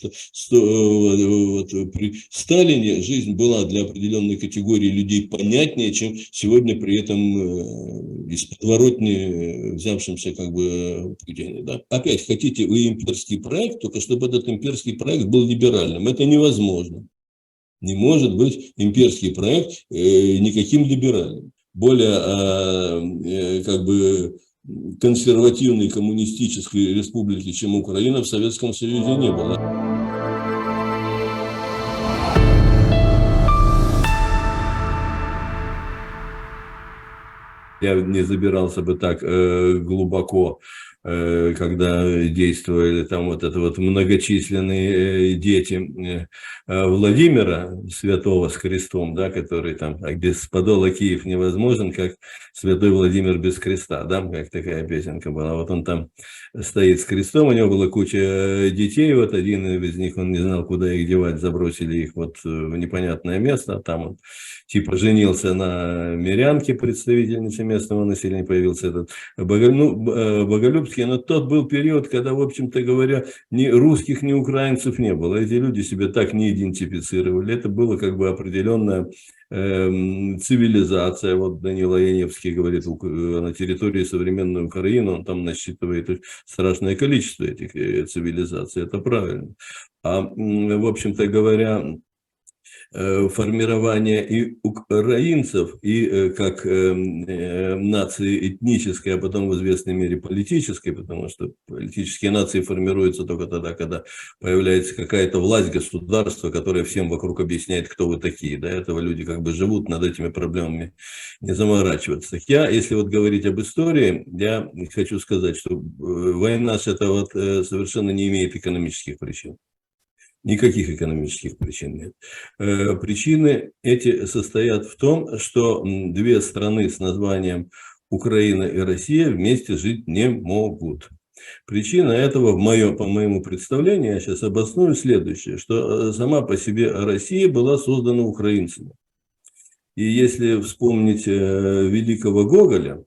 Вот, при Сталине жизнь была для определенной категории людей понятнее, чем сегодня при этом из подворотни взявшимся как бы Путине. Да? Опять хотите вы имперский проект, только чтобы этот имперский проект был либеральным. Это невозможно. Не может быть имперский проект никаким либеральным. Более как бы консервативной коммунистической республики, чем Украина, в Советском Союзе не было. Я не забирался бы так глубоко, когда действовали там вот это вот многочисленные дети Владимира Святого с крестом, да, который там без подола Киев невозможен, как Святой Владимир без креста, да, как такая песенка была. Вот он там стоит с крестом, у него была куча детей, вот один из них, он не знал, куда их девать, забросили их вот в непонятное место, там он типа женился на мирянке, представительнице местного населения, появился этот Боголюбский, но тот был период, когда, в общем-то говоря, ни русских, ни украинцев не было. Эти люди себя так не идентифицировали. Это было как бы определенная цивилизация. Вот Данила Яневский говорит, на территории современной Украины он там насчитывает страшное количество этих цивилизаций. Это правильно. А, в общем-то говоря, формирование и украинцев, и как нации этнической, а потом в известной мере политической, потому что политические нации формируются только тогда, когда появляется какая-то власть государства, которая всем вокруг объясняет, кто вы такие. До этого люди как бы живут, над этими проблемами не заморачиваться. Я, если вот говорить об истории, я хочу сказать, что война это вот совершенно не имеет экономических причин. Никаких экономических причин нет. Причины эти состоят в том, что две страны с названием Украина и Россия вместе жить не могут. Причина этого, по моему представлению, я сейчас обосную следующее, что сама по себе Россия была создана украинцами. И если вспомнить великого Гоголя,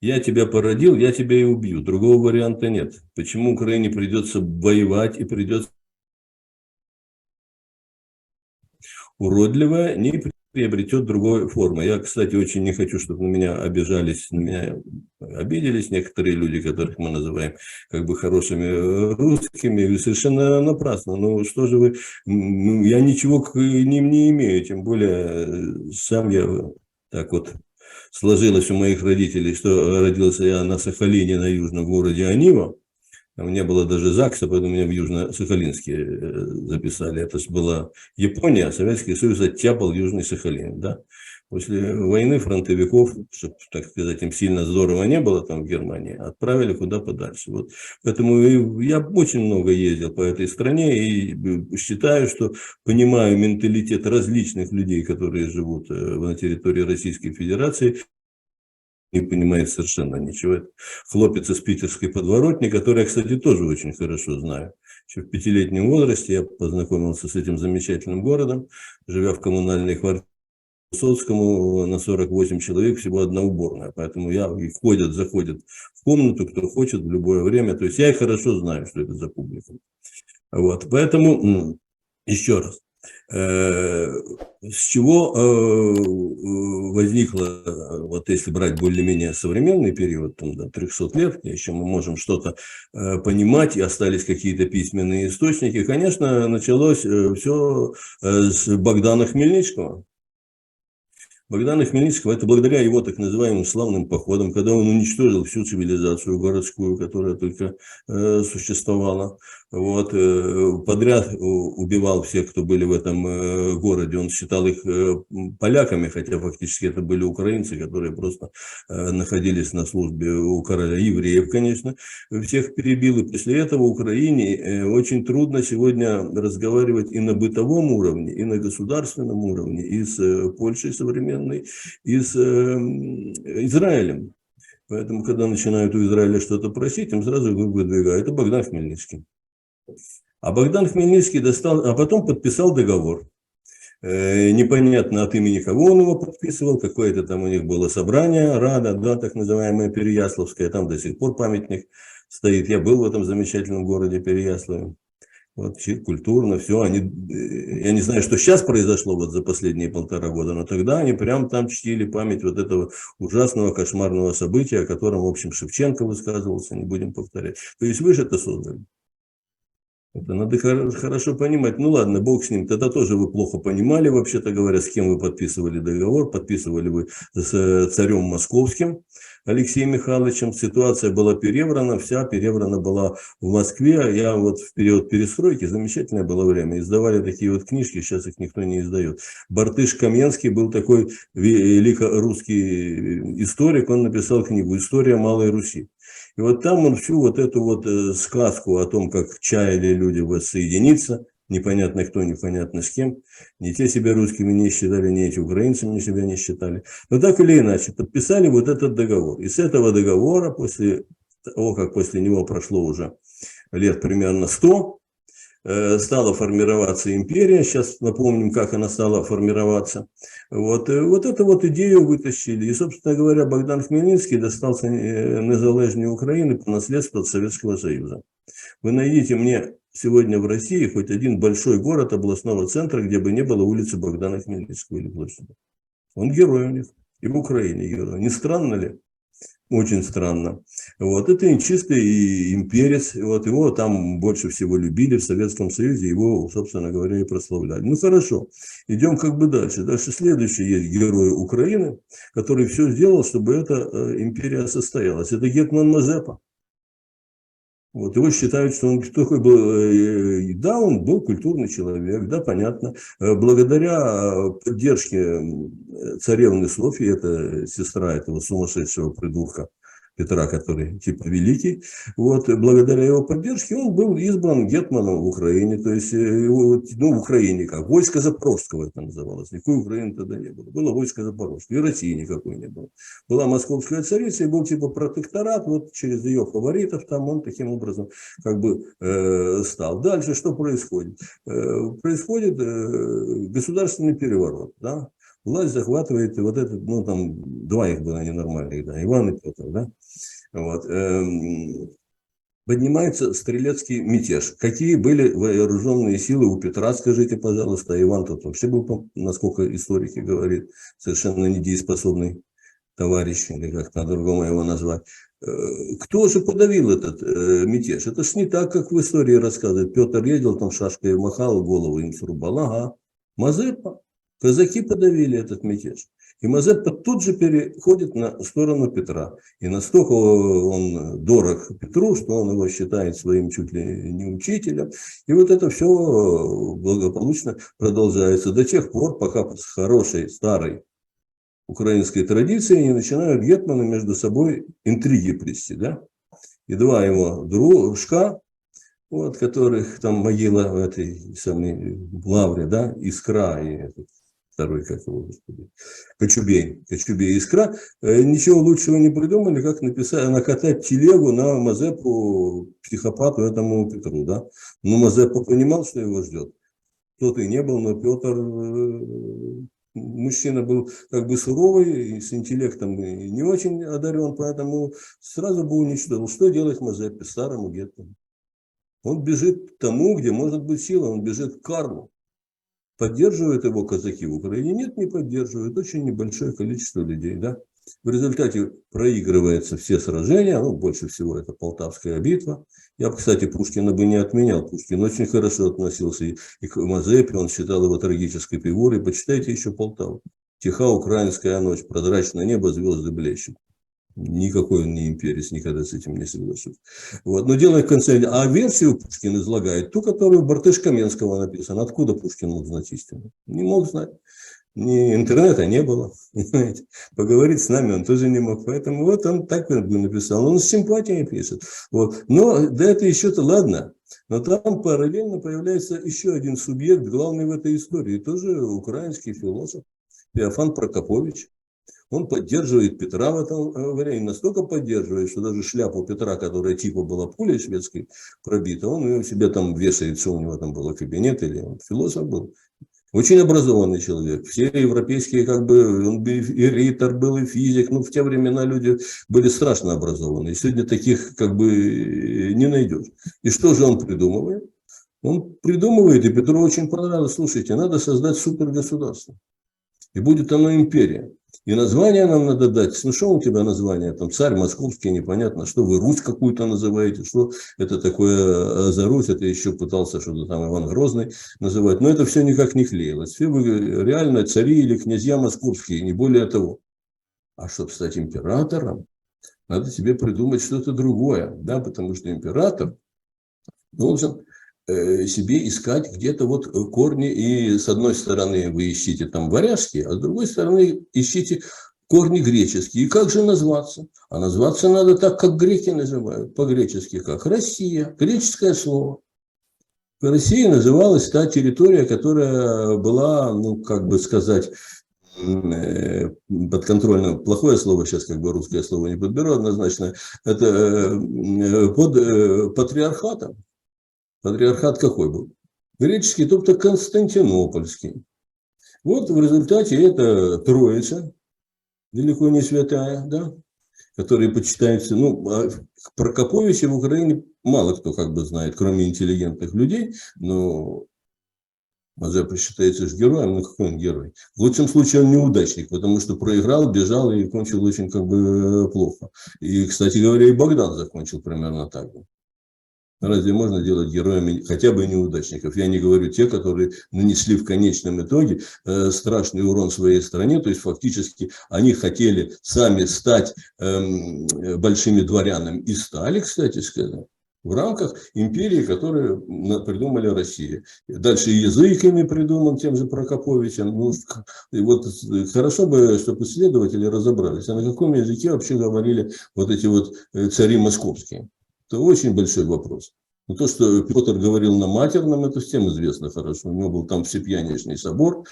я тебя породил, я тебя и убью. Другого варианта нет. Почему Украине придется воевать и придется уродливая, не приобретет другой формы. Я, кстати, очень не хочу, чтобы на меня обиделись некоторые люди, которых мы называем как бы хорошими русскими, совершенно напрасно. Ну, что же вы, я ничего к ним не имею, тем более сам я так вот сложилось у моих родителей, что родился я на Сахалине, на южном городе Анива. Там не было даже ЗАГСа, поэтому меня в Южно-Сахалинске записали. Это же была Япония, а Советский Союз оттяпал Южный Сахалин. Да? После войны фронтовиков, чтобы, так сказать, им сильно здорово не было там в Германии, отправили куда подальше. Вот. Поэтому я очень много ездил по этой стране и считаю, что понимаю менталитет различных людей, которые живут на территории Российской Федерации, не понимает совершенно ничего. Это хлопец из питерской подворотни, который я, кстати, тоже очень хорошо знаю. Еще в 5-летнем возрасте я познакомился с этим замечательным городом, живя в коммунальной квартире Высоцкому на 48 человек, всего одна уборная. Поэтому заходят в комнату, кто хочет в любое время. То есть я их хорошо знаю, что это за публика. Вот. Поэтому еще раз. С чего возникло, вот если брать более-менее современный период, там, до 300 лет, еще мы можем что-то понимать, и остались какие-то письменные источники, конечно, началось все с Богдана Хмельницкого. Богдана Хмельницкого, это благодаря его так называемым славным походам, когда он уничтожил всю цивилизацию городскую, которая только существовала. Вот, подряд убивал всех, кто были в этом городе. Он считал их поляками, хотя фактически это были украинцы, которые просто находились на службе у короля, евреев, конечно. Всех перебил. И после этого Украине очень трудно сегодня разговаривать и на бытовом уровне, и на государственном уровне, и с Польшей современной, и с Израилем. Поэтому, когда начинают у Израиля что-то просить, им сразу выдвигают. Это Богдан Хмельницкий. А Богдан Хмельницкий а потом подписал договор. Непонятно от имени кого он его подписывал, какое-то там у них было собрание, Рада, да, так называемое Переяславское, там до сих пор памятник стоит. Я был в этом замечательном городе Переяславе. Вот, культурно, все. Они, я не знаю, что сейчас произошло вот за последние 1,5 года, но тогда они прям там чтили память вот этого ужасного, кошмарного события, о котором, в общем, Шевченко высказывался, не будем повторять. То есть вы же это создали. Это надо хорошо понимать. Ну ладно, бог с ним. Тогда тоже вы плохо понимали, вообще-то говоря, с кем вы подписывали договор. Подписывали вы с царем московским Алексеем Михайловичем. Ситуация была переврана, вся переврана была в Москве. Я вот в период перестройки, замечательное было время, издавали такие вот книжки, сейчас их никто не издает. Бартыш Каменский был такой великорусский историк, он написал книгу «История Малой Руси». И вот там он всю вот эту вот сказку о том, как чаяли люди воссоединиться, непонятно кто, непонятно с кем, ни те себя русскими не считали, ни эти украинцами себя не считали. Но так или иначе, подписали вот этот договор. И с этого договора, после того, как после него прошло уже лет примерно 100, стала формироваться империя. Сейчас напомним, как она стала формироваться. Вот эту вот идею вытащили. И, собственно говоря, Богдан Хмельницкий достался незалежной Украины по наследству от Советского Союза. Вы найдите мне сегодня в России хоть один большой город областного центра, где бы не было улицы Богдана Хмельницкого или площади. Он герой у них. И в Украине герой. Не странно ли? Очень странно. Вот. Это чистый имперец. Вот. Его там больше всего любили в Советском Союзе. Его, собственно говоря, и прославляли. Ну, хорошо. Идем как бы дальше. Дальше следующий есть герой Украины, который все сделал, чтобы эта империя состоялась. Это гетман Мазепа. Вот, его считают, что он такой был, да, он был культурный человек, да, понятно. Благодаря поддержке царевны Софьи, это сестра этого сумасшедшего придурка Петра, который типа великий, вот, благодаря его поддержке он был избран гетманом в Украине, то есть, ну, в Украине как, войско Запорожского это называлось, никакой Украины тогда не было, было войско Запорожское, и России никакой не было. Была московская царица, и был типа протекторат, вот через ее фаворитов там он таким образом как бы стал. Дальше что происходит? Происходит государственный переворот, да? Власть захватывает вот этот, ну там два их было ненормальных, да, Иван и Петр, да, вот. Поднимается стрелецкий мятеж. Какие были вооруженные силы у Петра, скажите, пожалуйста, Иван тут вообще был, насколько историки говорят, совершенно недееспособный товарищ, или как по-другому его назвать. Кто же подавил этот мятеж? Это ж не так, как в истории рассказывают. Петр ездил, там шашкой махал, голову им срубал. Ага, Мазепа. Казаки подавили этот мятеж. И Мазепа тут же переходит на сторону Петра. И настолько он дорог Петру, что он его считает своим чуть ли не учителем. И вот это все благополучно продолжается до тех пор, пока с хорошей старой украинской традицией не начинают гетманы между собой интриги плести. Да? И два его дружка, вот, которых там могила в этой самой лавре, да, Искра и этот, второй, как его, господи, Кочубей и Искра, ничего лучшего не придумали, как написать, накатать телегу на Мазепу, психопату этому Петру, да. Но Мазепа понимал, что его ждет. Тот и не был, но Петр, мужчина был как бы суровый, и с интеллектом и не очень одарен, поэтому сразу был уничтожен. Что делать Мазепе, старому гетману? Он бежит к тому, где может быть сила, он бежит к Карлу. Поддерживают его казаки в Украине? Нет, не поддерживают. Очень небольшое количество людей. Да? В результате проигрываются все сражения. Ну, больше всего это Полтавская битва. Я, кстати, Пушкина бы не отменял. Пушкин очень хорошо относился и к Мазепе. Он считал его трагической фигурой. Почитайте еще Полтаву. Тиха украинская ночь, прозрачное небо, звезды блещут. Никакой он не имперец, никогда с этим не соглашусь. Вот. Но дело в конце. А версию Пушкин излагает ту, которую в Бартыш Каменского написано. Откуда Пушкин мог знать истину? Не мог знать. Ни интернета не было. Понимаете? Поговорить с нами он тоже не мог. Поэтому вот он так написал. Он с симпатией пишет. Вот. Но да это еще-то ладно. Но там параллельно появляется еще один субъект, главный в этой истории. Тоже украинский философ Феофан Прокопович. Он поддерживает Петра в этом варианте, настолько поддерживает, что даже шляпу Петра, которая типа была пулей шведской пробита, он ее себе там вешает, что у него там был кабинет, или он философ был. Очень образованный человек. Все европейские, как бы, он и ритор был, и физик. Ну, в те времена люди были страшно образованные. Сегодня таких, как бы, не найдешь. И что же он придумывает? Он придумывает, и Петру очень понравилось, слушайте, надо создать супергосударство. И будет оно империя. И название нам надо дать. Смешно у тебя название, там царь московский, непонятно, что вы Русь какую-то называете, что это такое за Русь, это еще пытался что-то там Иван Грозный называть, но это все никак не клеилось. Все вы реально цари или князья московские, не более того. А чтобы стать императором, надо тебе придумать что-то другое, да, потому что император должен себе искать где-то вот корни, и с одной стороны вы ищите там варяжские, а с другой стороны ищите корни греческие. И как же назваться? А назваться надо так, как греки называют, по-гречески как Россия, греческое слово. Россия называлась та территория, которая была, ну, как бы сказать, подконтрольно, плохое слово сейчас, как бы русское слово не подберу однозначно, это под патриархатом. Патриархат какой был? Греческий, тобто Константинопольский. Вот в результате это Троица, далеко не святая, да, которые почитаются, ну, Прокоповича в Украине мало кто как бы знает, кроме интеллигентных людей, но Мазепа считается же героем, ну какой он герой? В лучшем случае он неудачник, потому что проиграл, бежал и кончил очень как бы плохо. И, кстати говоря, и Богдан закончил примерно так же. Разве можно делать героями хотя бы неудачников? Я не говорю те, которые нанесли в конечном итоге страшный урон своей стране. То есть фактически они хотели сами стать большими дворянами. И стали, кстати сказать, в рамках империи, которую придумали Россия. Дальше языками придуман тем же Прокоповичем. Ну, и вот хорошо бы, чтобы исследователи разобрались, а на каком языке вообще говорили вот эти вот цари московские. Это очень большой вопрос. Но то, что Петр говорил на матерном, это всем известно хорошо. У него был там Всепьяничный собор.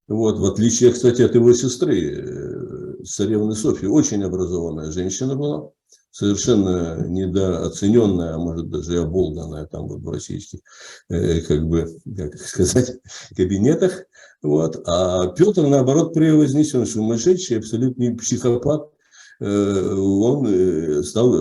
Вот, в отличие, кстати, от его сестры, царевны Софьи, очень образованная женщина была, совершенно недооцененная, а может даже и оболганная там вот в российских, как бы, как сказать, кабинетах. Вот. А Петр, наоборот, превознесен, сумасшедший, абсолютный психопат. Он стал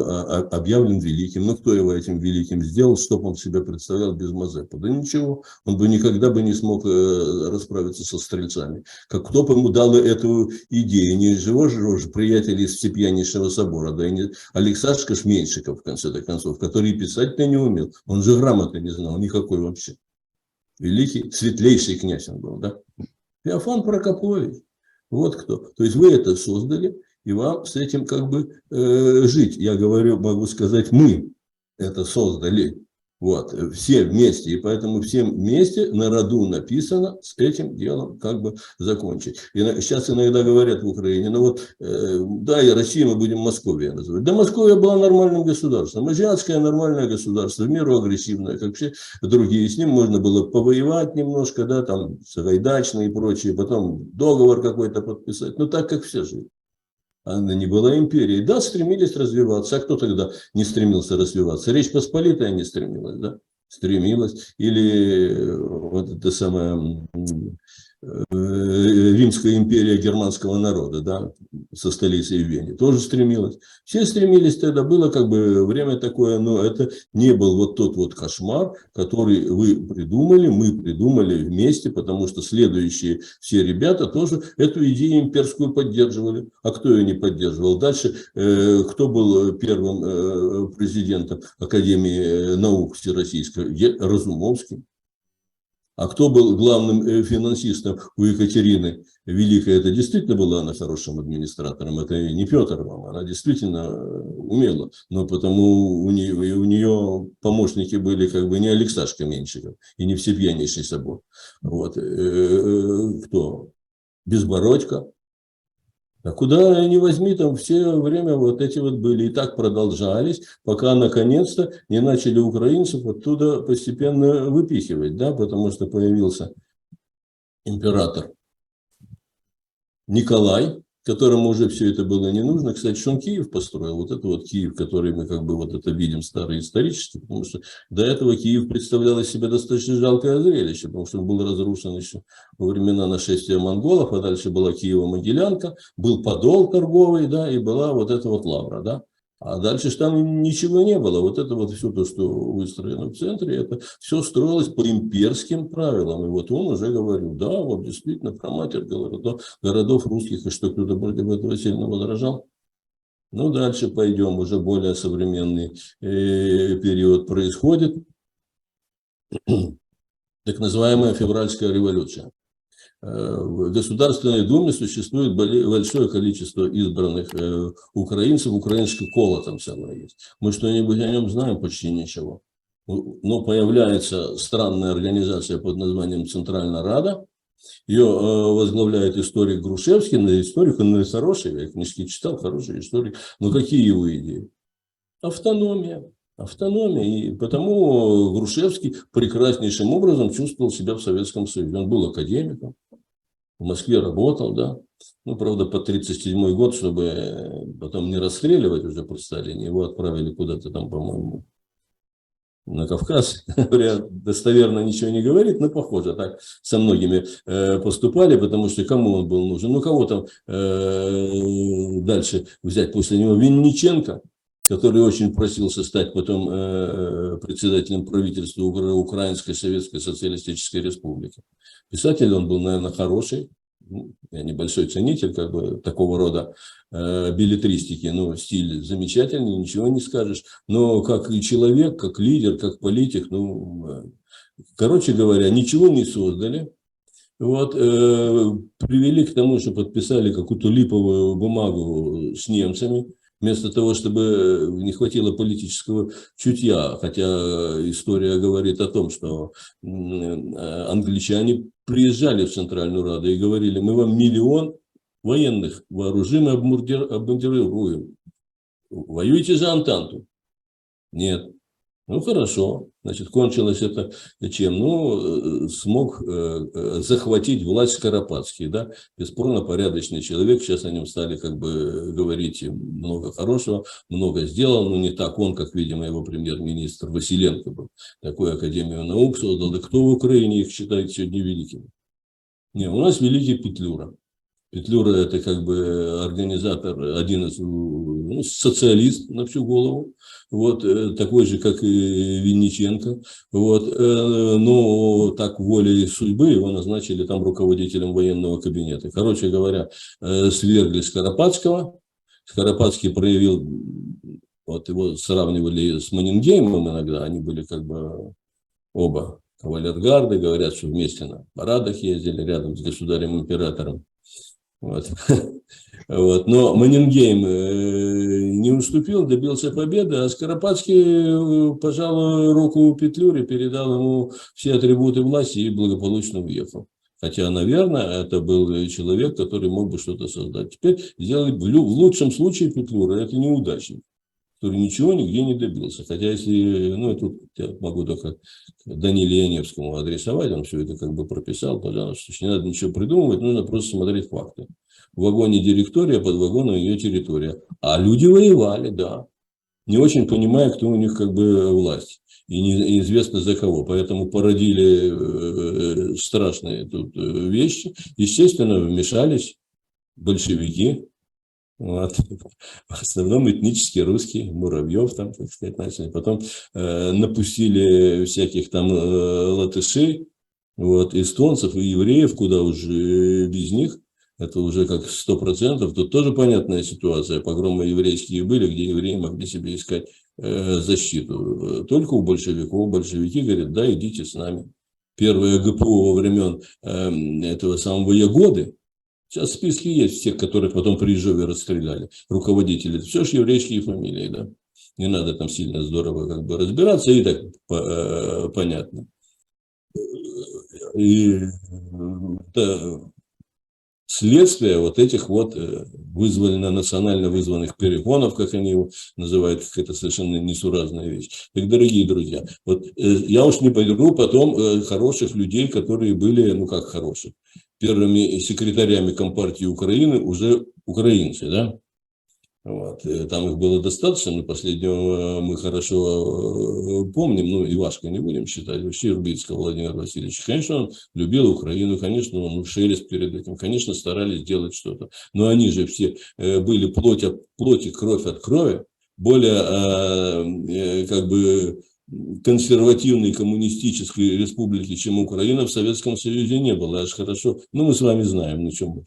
объявлен великим. Но кто его этим великим сделал, чтобы он себя представлял без Мазепы? Да ничего, он бы никогда бы не смог расправиться со стрельцами. Кто бы ему дал эту идею? Не его же приятель из Всепьяничного собора, да и не Алексашка Шменьшиков, в конце концов, который писать-то не умел. Он же грамоты не знал никакой вообще. Великий, светлейший князь он был, да? Феофан Прокопович. Вот кто. То есть вы это создали, и вам с этим как бы жить. Я говорю, могу сказать, мы это создали. Вот, все вместе. И поэтому всем вместе на роду написано с этим делом как бы закончить. И сейчас иногда говорят в Украине, ну вот, да, и Россию мы будем Московией называть. Да, Московия была нормальным государством. Азиатское нормальное государство, в меру агрессивное, как все другие. С ним можно было повоевать немножко, да, там, Сагайдачный и прочее, потом договор какой-то подписать. Ну, так, как все жили. Она не была империей. Да, стремились развиваться. А кто тогда не стремился развиваться? Речь Посполитая не стремилась, да? Стремилась. Или вот это самое Римская империя германского народа, да, со столицей в Вене, тоже стремилась. Все стремились, тогда было как бы время такое, но это не был вот тот вот кошмар, который вы придумали, мы придумали вместе, потому что следующие все ребята тоже эту идею имперскую поддерживали. А кто ее не поддерживал? Дальше, кто был первым президентом Академии наук Всероссийской? Разумовский. А кто был главным финансистом у Екатерины Великой? Это действительно была она хорошим администратором. Это не Петр вам, она действительно умела. Но потому у нее помощники были как бы не Алексашка Меньшиков и не Всепьяничный собор. Вот. Кто? Безбородько. А куда ни возьми, там все время вот эти вот были. И так продолжались, пока наконец-то не начали украинцев оттуда постепенно выпихивать, да, потому что появился император Николай, которому уже все это было не нужно. Кстати, что он Киев построил, вот это вот Киев, который мы как бы вот это видим старый исторический, потому что до этого Киев представлял из себя достаточно жалкое зрелище, потому что он был разрушен еще во времена нашествия монголов, а дальше была Киево-Могилянка, был Подол торговый, да, и была вот эта вот Лавра, да. А дальше ж там ничего не было. Вот это вот все то, что выстроено в центре, это все строилось по имперским правилам. И вот он уже говорил, да, вот действительно про матерь городов русских, и что кто-то против этого сильно возражал. Ну, дальше пойдем, уже более современный период происходит. Так называемая февральская революция. В Государственной Думе существует большое количество избранных украинцев, украинский коло там самое есть. Мы что-нибудь о нем знаем? Почти ничего. Но появляется странная организация под названием Центральная Рада. Ее возглавляет историк Грушевский, но историк он хороший, я книжки читал, хороший историк. Но какие его идеи? Автономия. Автономия. И потому Грушевский прекраснейшим образом чувствовал себя в Советском Союзе. Он был академиком, в Москве работал, да. Ну, правда, по 1937 год, чтобы потом не расстреливать уже при Сталине, его отправили куда-то там, по-моему, на Кавказ. Достоверно ничего не говорит, но похоже, так со многими поступали, потому что кому он был нужен? Ну, кого там дальше взять после него? Винниченко, который очень просился стать потом председателем правительства Украинской Советской Социалистической Республики. Писатель он был, наверное, хороший. Я небольшой ценитель как бы такого рода беллетристики, но стиль замечательный, ничего не скажешь. Но как и человек, как лидер, как политик, ну, короче говоря, ничего не создали. Вот, привели к тому, что подписали какую-то липовую бумагу с немцами, вместо того, чтобы не хватило политического чутья, хотя история говорит о том, что англичане приезжали в Центральную Раду и говорили, мы вам 1 000 000 военных вооружим и обмундируем. Воюйте за Антанту. Нет. Ну, хорошо. Значит, кончилось это чем? Ну, смог захватить власть Скоропадский, да, бесспорно порядочный человек. Сейчас о нем стали как бы говорить много хорошего, много сделал, но не так он, как, видимо, его премьер-министр Василенко был. Такую академию наук создал. Да кто в Украине их считает сегодня великими? Не, у нас великий Петлюра. Петлюра – это как бы организатор, один из, ну, социалист на всю голову, вот, такой же, как и Винниченко. Вот, но так волей судьбы его назначили там руководителем военного кабинета. Короче говоря, свергли Скоропадского. Скоропадский проявил, вот его сравнивали с Манингеймом иногда, они были как бы оба кавалергарды, говорят, что вместе на парадах ездили рядом с государем-императором. Вот. Вот. Но Манингейм не уступил, добился победы, а Скоропадский пожал руку Петлюре, передал ему все атрибуты власти и благополучно уехал. Хотя, наверное, это был человек, который мог бы что-то создать. Теперь сделали в лучшем случае Петлюра, это неудачник, который ничего нигде не добился. Хотя если, ну, тут я могу только Даниле Яневскому адресовать, он все это как бы прописал, пожалуйста, не надо ничего придумывать, нужно просто смотреть факты. В вагоне директория, под вагоном ее территория. А люди воевали, да, не очень понимая, кто у них как бы власть. И неизвестно за кого. Поэтому породили страшные тут вещи. Естественно, вмешались большевики. Вот. В основном этнические русские, Муравьев там, так сказать, начали. Потом напустили всяких там латышей, вот, эстонцев и евреев, куда уже без них. Это уже как 100%. Тут тоже понятная ситуация. Погромы еврейские были, где евреи могли себе искать защиту. Только у большевиков. Большевики говорят, да, идите с нами. Первое ГПУ во времен этого самого Ягоды. Сейчас в списке есть всех, которых потом при Ижове расстреляли, руководители. Все же еврейские фамилии, да. Не надо там сильно здорово как бы разбираться, и так понятно. И это следствие вот этих вот национально вызванных перегонов, как они его называют, как это совершенно несуразная вещь. Так, дорогие друзья, вот я уж не беру потом хороших людей, которые были, ну как хороших, первыми секретарями Компартии Украины уже украинцы, да? Вот. Там их было достаточно, но последнего мы хорошо помним, ну, Ивашка не будем считать, Щербицкого Владимира Васильевича. Конечно, он любил Украину, конечно, он шелест перед этим, конечно, старались делать что-то. Но они же все были плоть, кровь от крови, более как бы консервативной коммунистической республики, чем Украина, в Советском Союзе не было. Аж хорошо. Ну, мы с вами знаем, на чем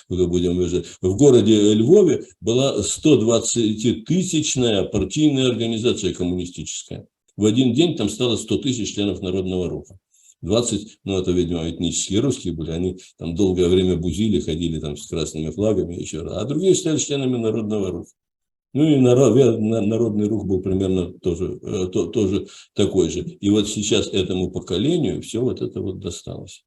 мы будем выжить. В городе Львове была 120-тысячная партийная организация коммунистическая. В один день там стало 100 тысяч членов Народного Руха. 20, ну, это, видимо, этнические русские были, они там долгое время бузили, ходили там с красными флагами еще раз, а другие стали членами Народного Руха. Ну и Народный Рух был примерно тоже такой же. И вот сейчас этому поколению все вот это вот досталось.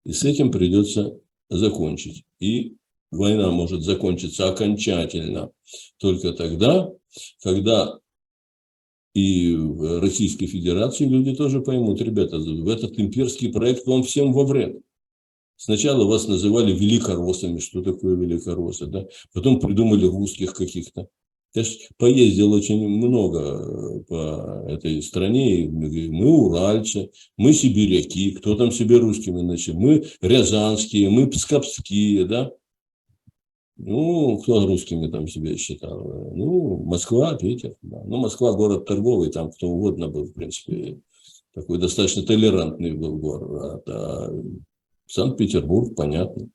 И с этим придется закончить. И война может закончиться окончательно только тогда, когда и в Российской Федерации люди тоже поймут: ребята, этот имперский проект вам всем во вред. Сначала вас называли великороссами, что такое великороссы, да? Потом придумали русских каких-то. Я поездил очень много по этой стране, мы уральцы, мы сибиряки, кто там себе русскими начал, мы рязанские, мы псковские, да? Ну, кто русскими там себя считал? Ну, Москва, Питер, да. Ну, Москва город торговый, там кто угодно был, в принципе, такой достаточно толерантный был город, а Санкт-Петербург, понятно.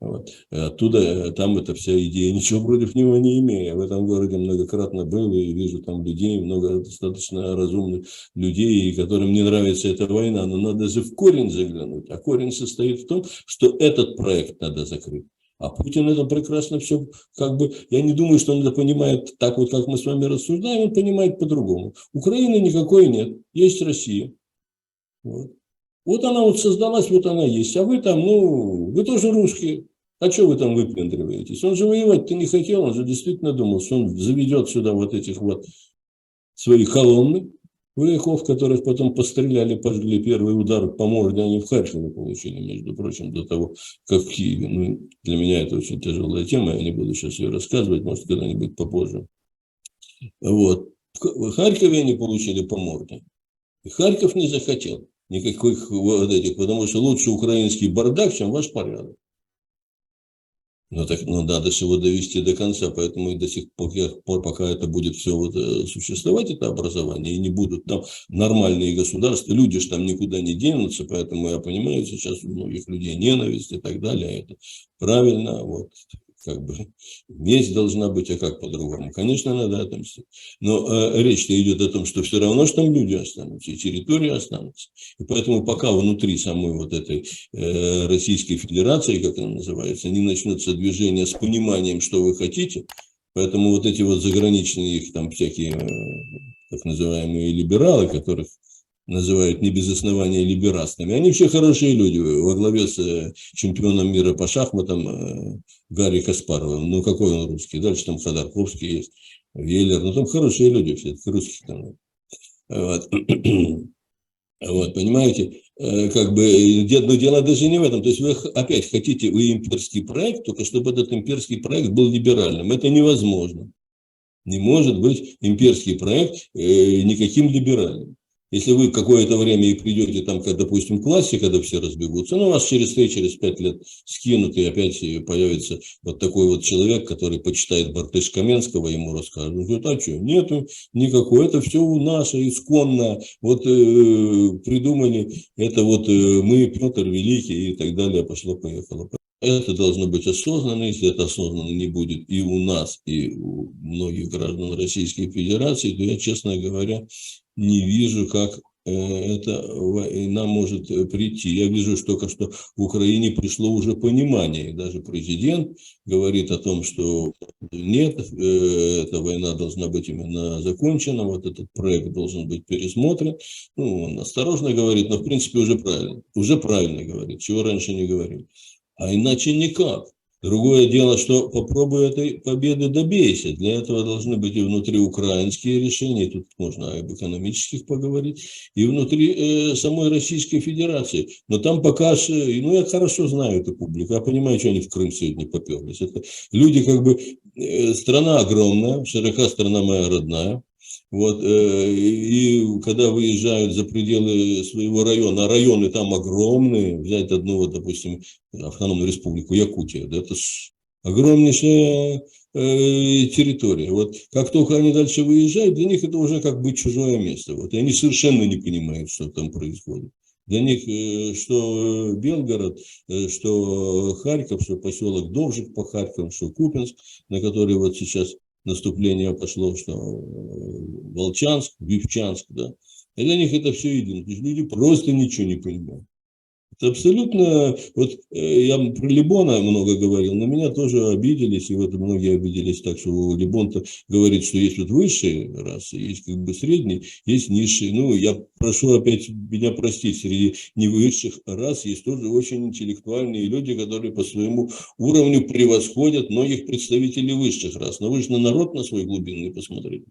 Вот. Оттуда, там эта вся идея, ничего против него не имея. В этом городе многократно был и вижу там людей, много достаточно разумных людей, которым не нравится эта война. Но надо же в корень заглянуть. А корень состоит в том, что этот проект надо закрыть. А Путин это прекрасно все, как бы, я не думаю, что он это понимает так вот, как мы с вами рассуждаем, он понимает по-другому. Украины никакой нет, есть Россия. Вот. Вот она вот создалась, вот она есть. А вы там, ну, вы тоже русские. А что вы там выпендриваетесь? Он же воевать-то не хотел, он же действительно думал, что он заведет сюда вот этих вот свои колонны вояков, которых потом постреляли, пожгли. Первый удар по морде они в Харькове получили, между прочим, до того, как в Киеве. Ну, для меня это очень тяжелая тема, я не буду сейчас ее рассказывать, может, когда-нибудь попозже. Вот. В Харькове они получили по морде. И Харьков не захотел никаких вот этих, потому что лучше украинский бардак, чем ваш порядок. Но так, надо же его довести до конца, поэтому и до сих пор, пока это будет все вот существовать, это образование, и не будут там нормальные государства, люди же там никуда не денутся, поэтому я понимаю, сейчас у многих людей ненависть и так далее, это правильно, вот. Как бы месть должна быть, а как по-другому? Конечно, надо отомстить. Но речь-то идет о том, что все равно, что там люди останутся, и территории останутся. И поэтому пока внутри самой вот этой Российской Федерации, как она называется, не начнется движение с пониманием, что вы хотите, поэтому вот эти вот заграничные их там всякие так называемые либералы, которых называют не без основания либерастами. Они все хорошие люди, во главе с чемпионом мира по шахматам Гарри Каспаровым. Ну, какой он русский? Дальше там Ходорковский есть, Веллер. Ну, там хорошие люди все, русских там. Вот. Вот, понимаете, как бы, но дело даже не в этом. То есть вы опять хотите имперский проект, только чтобы этот имперский проект был либеральным. Это невозможно. Не может быть имперский проект никаким либеральным. Если вы какое-то время и придете там, как, допустим, в классе, когда все разбегутся, ну, вас через 5 лет скинут, и опять появится вот такой вот человек, который почитает Бартыш-Каменского, ему расскажет. Он говорит: а что, нету никакой, это все у нас исконно, вот придумали, это вот мы, Петр Великий и так далее, пошло-поехало. Это должно быть осознанно, если это осознанно не будет и у нас, и у многих граждан Российской Федерации, то я, честно говоря, не вижу, как эта война может прийти. Я вижу, что только что в Украине пришло уже понимание. И даже президент говорит о том, что нет, эта война должна быть именно закончена, вот этот проект должен быть пересмотрен. Ну, он осторожно говорит, но в принципе уже правильно говорит, чего раньше не говорил. А иначе никак. Другое дело, что попробуй этой победы добейся. Для этого должны быть и внутриукраинские решения, тут можно об экономических поговорить, и внутри самой Российской Федерации. Но там пока что, ну я хорошо знаю эту публику, я понимаю, что они в Крым сегодня поперлись. Это люди как бы, страна огромная, широка страна моя родная. Вот, и когда выезжают за пределы своего района, а районы там огромные, взять одну, вот, допустим, автономную республику Якутия, да, это огромнейшая территория. Вот как только они дальше выезжают, для них это уже как бы чужое место. Вот, и они совершенно не понимают, что там происходит. Для них что Белгород, что Харьков, что поселок Довжик по Харькову, что Купинск, на который вот сейчас наступление пошло, что Волчанск, Вивчанск, да. И для них это все едино. То есть люди просто ничего не понимают. Это абсолютно, вот я про Либона много говорил, на меня тоже обиделись, и вот многие обиделись так, что Либон-то говорит, что есть вот высшие расы, есть как бы средние, есть низшие. Ну, я прошу опять меня простить, среди невысших рас есть тоже очень интеллектуальные люди, которые по своему уровню превосходят многих представителей высших рас. Но вы же на народ на свой глубинный посмотрите.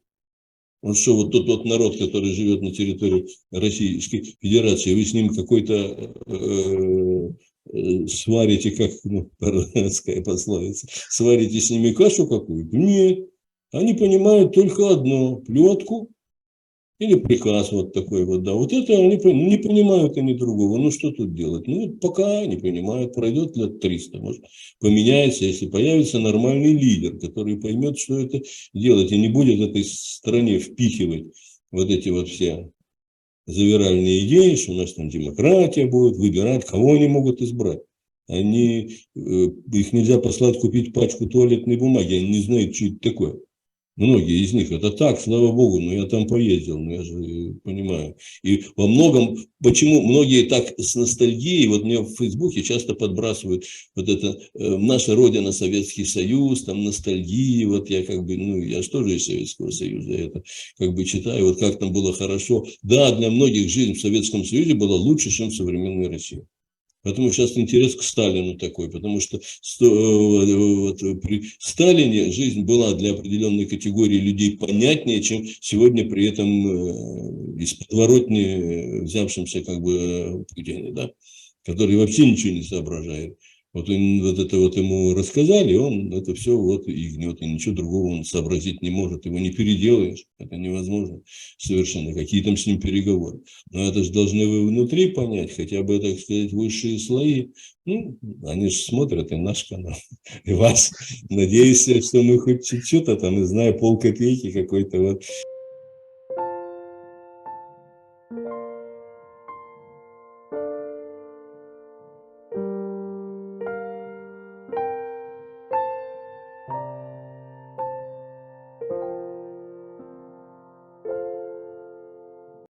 Вот что вот тот вот народ, который живет на территории Российской Федерации, вы с ним какой-то сварите, как парламентская пословица, сварите с ними кашу какую-то? Нет. Они понимают только одно – плетку или приказ вот такой вот, да. Вот это они не понимают они другого. Ну, что тут делать? Ну, вот пока не понимают, пройдет лет 300, может, поменяется, если появится нормальный лидер, который поймет, что это делать, и не будет этой стране впихивать вот эти вот все завиральные идеи, что у нас там демократия будет, выбирать, кого они могут избрать. Их нельзя послать купить пачку туалетной бумаги, они не знают, что это такое. Многие из них, это так, слава богу, но я там поездил, но я же понимаю. И во многом, почему многие так с ностальгией, вот мне в Фейсбуке часто подбрасывают вот это наша родина, Советский Союз, там ностальгии, вот я как бы, ну я же тоже из Советского Союза, это как бы читаю, вот как там было хорошо. Да, для многих жизнь в Советском Союзе была лучше, чем в современной России. Поэтому сейчас интерес к Сталину такой, потому что вот, при Сталине жизнь была для определенной категории людей понятнее, чем сегодня при этом из подворотни взявшимся как бы Путине, да, который вообще ничего не соображает. Вот, вот это вот ему рассказали, он это все вот и гнет, и ничего другого он сообразить не может, его не переделаешь, это невозможно совершенно, какие там с ним переговоры. Но это же должны вы внутри понять, хотя бы, так сказать, высшие слои. Ну, они же смотрят и наш канал, и вас. Надеюсь, что мы хоть чуть-чуть, а там, не знаю, полкопейки какой-то вот